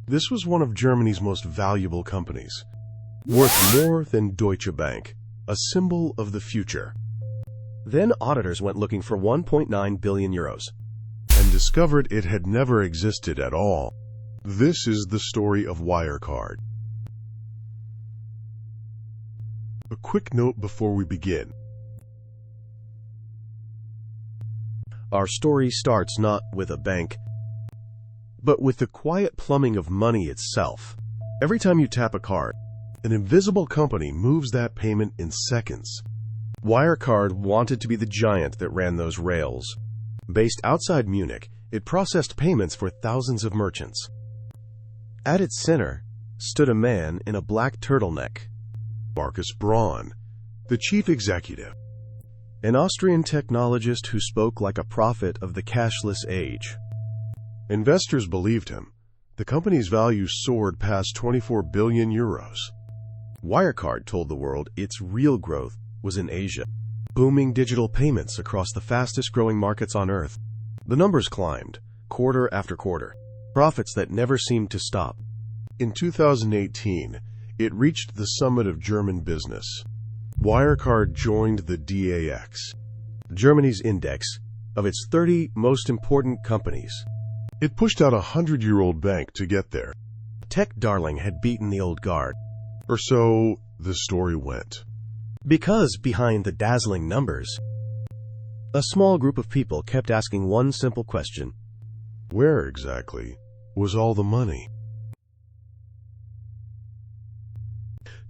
This was one of Germany's most valuable companies, worth more than Deutsche Bank, a symbol of the future. Then auditors went looking for 1.9 billion euros. And discovered it had never existed at all. This is the story of Wirecard. A quick note before we begin. Our story starts not with a bank, but with the quiet plumbing of money itself. Every time you tap a card, an invisible company moves that payment in seconds. Wirecard wanted to be the giant that ran those rails. Based outside Munich, it processed payments for thousands of merchants. At its center stood a man in a black turtleneck. Markus Braun, the chief executive. An Austrian technologist who spoke like a prophet of the cashless age. Investors believed him. The company's value soared past 24 billion euros. Wirecard told the world its real growth was in Asia. Booming digital payments across the fastest-growing markets on Earth. The numbers climbed, quarter after quarter. Profits that never seemed to stop. In 2018, it reached the summit of German business. Wirecard joined the DAX, Germany's index of its 30 most important companies. It pushed out a 100-year-old bank to get there. Tech darling had beaten the old guard. Or so the story went. Because behind the dazzling numbers, a small group of people kept asking one simple question. Where exactly was all the money?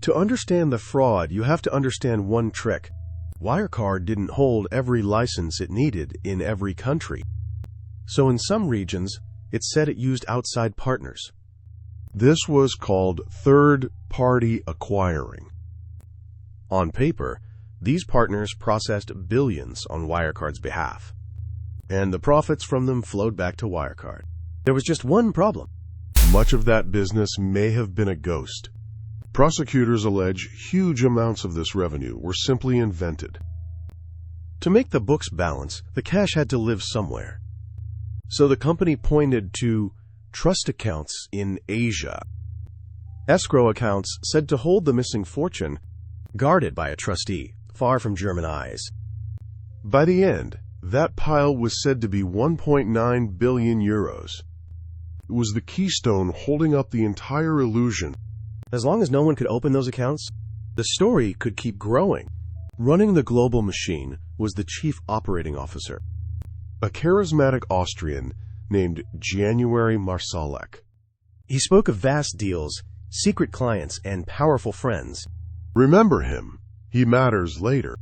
To understand the fraud, you have to understand one trick. Wirecard didn't hold every license it needed in every country. So in some regions, it said it used outside partners. This was called third-party acquiring. On paper, these partners processed billions on Wirecard's behalf, and the profits from them flowed back to Wirecard. There was just one problem. Much of that business may have been a ghost. Prosecutors allege huge amounts of this revenue were simply invented. To make the books balance, the cash had to live somewhere. So the company pointed to trust accounts in Asia. Escrow accounts said to hold the missing fortune, guarded by a trustee, far from German eyes. By the end, that pile was said to be 1.9 billion euros. It was the keystone holding up the entire illusion. As long as no one could open those accounts, the story could keep growing. Running the global machine was the chief operating officer, a charismatic Austrian named Jan Marsalek. He spoke of vast deals, secret clients, and powerful friends. Remember him. He matters later.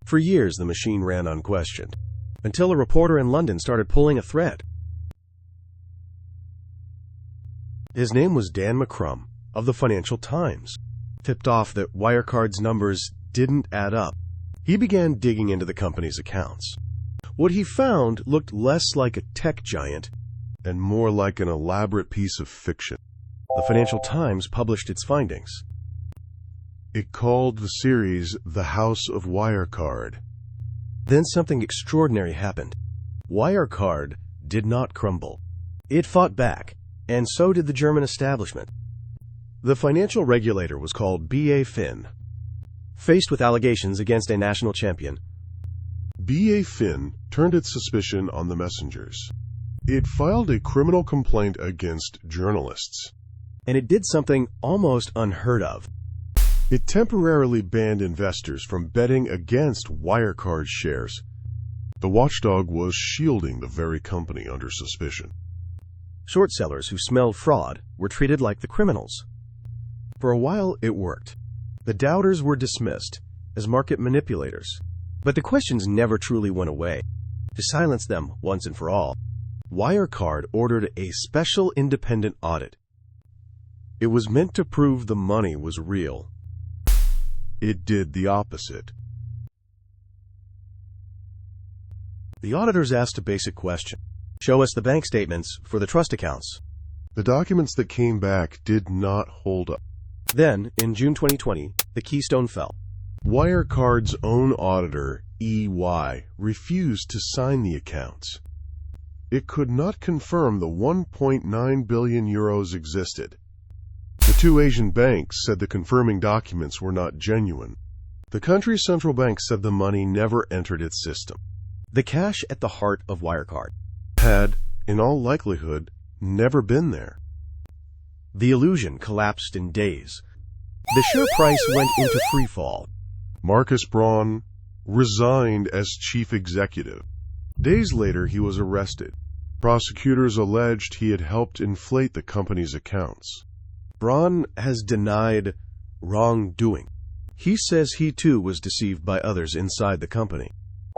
For years, the machine ran unquestioned, until a reporter in London started pulling a thread. His name was Dan McCrum of the Financial Times. Tipped off that Wirecard's numbers didn't add up, he began digging into the company's accounts. What he found looked less like a tech giant and more like an elaborate piece of fiction. The Financial Times published its findings. It called the series The House of Wirecard. Then something extraordinary happened. Wirecard did not crumble. It fought back, and so did the German establishment. The financial regulator was called BaFin. Faced with allegations against a national champion, BaFin turned its suspicion on the messengers. It filed a criminal complaint against journalists. And it did something almost unheard of. It temporarily banned investors from betting against Wirecard's shares. The watchdog was shielding the very company under suspicion. Short sellers who smelled fraud were treated like the criminals. For a while, it worked. The doubters were dismissed as market manipulators. But the questions never truly went away. To silence them once and for all, Wirecard ordered a special independent audit. It was meant to prove the money was real. It did the opposite. The auditors asked a basic question. Show us the bank statements for the trust accounts. The documents that came back did not hold up. Then, in June 2020, the keystone fell. Wirecard's own auditor, EY, refused to sign the accounts. it could not confirm the 1.9 billion euros existed. The two Asian banks said the confirming documents were not genuine. The country's central bank said the money never entered its system. The cash at the heart of Wirecard Had, in all likelihood, never been there. The illusion collapsed in days. The share price went into freefall. Markus Braun resigned as chief executive. Days later, he was arrested. Prosecutors alleged he had helped inflate the company's accounts. Braun has denied wrongdoing. He says he too was deceived by others inside the company.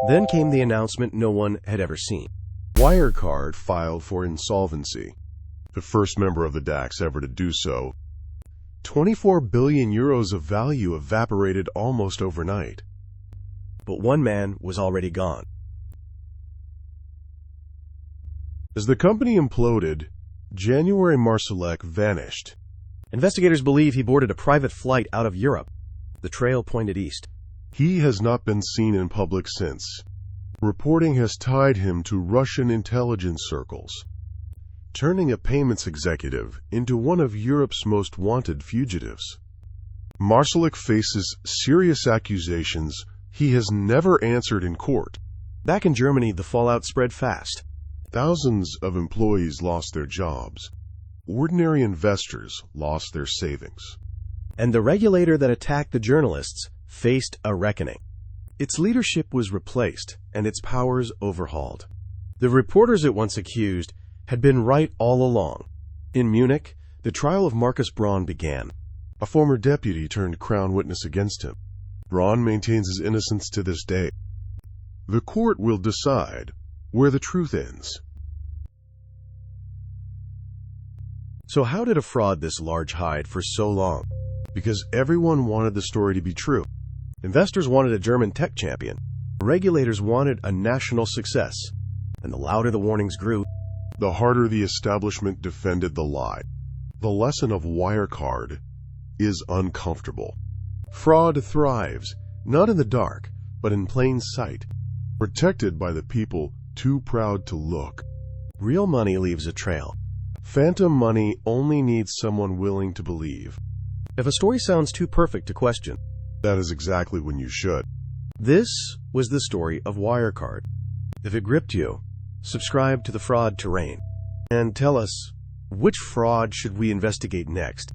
Then came the announcement no one had ever seen. Wirecard filed for insolvency, the first member of the DAX ever to do so. 24 billion euros of value evaporated almost overnight. But one man was already gone. As the company imploded, January Marsalek vanished. Investigators believe he boarded a private flight out of Europe. The trail pointed east. He has not been seen in public since. Reporting has tied him to Russian intelligence circles, turning a payments executive into one of Europe's most wanted fugitives. Marsalek faces serious accusations he has never answered in court. Back in Germany, the fallout spread fast. Thousands of employees lost their jobs. Ordinary investors lost their savings. And the regulator that attacked the journalists faced a reckoning. Its leadership was replaced and its powers overhauled. The reporters it once accused had been right all along. In Munich, the trial of Markus Braun began. A former deputy turned crown witness against him. Braun maintains his innocence to this day. The court will decide where the truth ends. So how did a fraud this large hide for so long? Because everyone wanted the story to be true. Investors wanted a German tech champion. Regulators wanted a national success. And the louder the warnings grew, the harder the establishment defended the lie. The lesson of Wirecard is uncomfortable. Fraud thrives, not in the dark, but in plain sight, protected by the people too proud to look. Real money leaves a trail. Phantom money only needs someone willing to believe. If a story sounds too perfect to question, that is exactly when you should. This was the story of Wirecard. If it gripped you, subscribe to The Fraud Terrain and tell us, which fraud should we investigate next?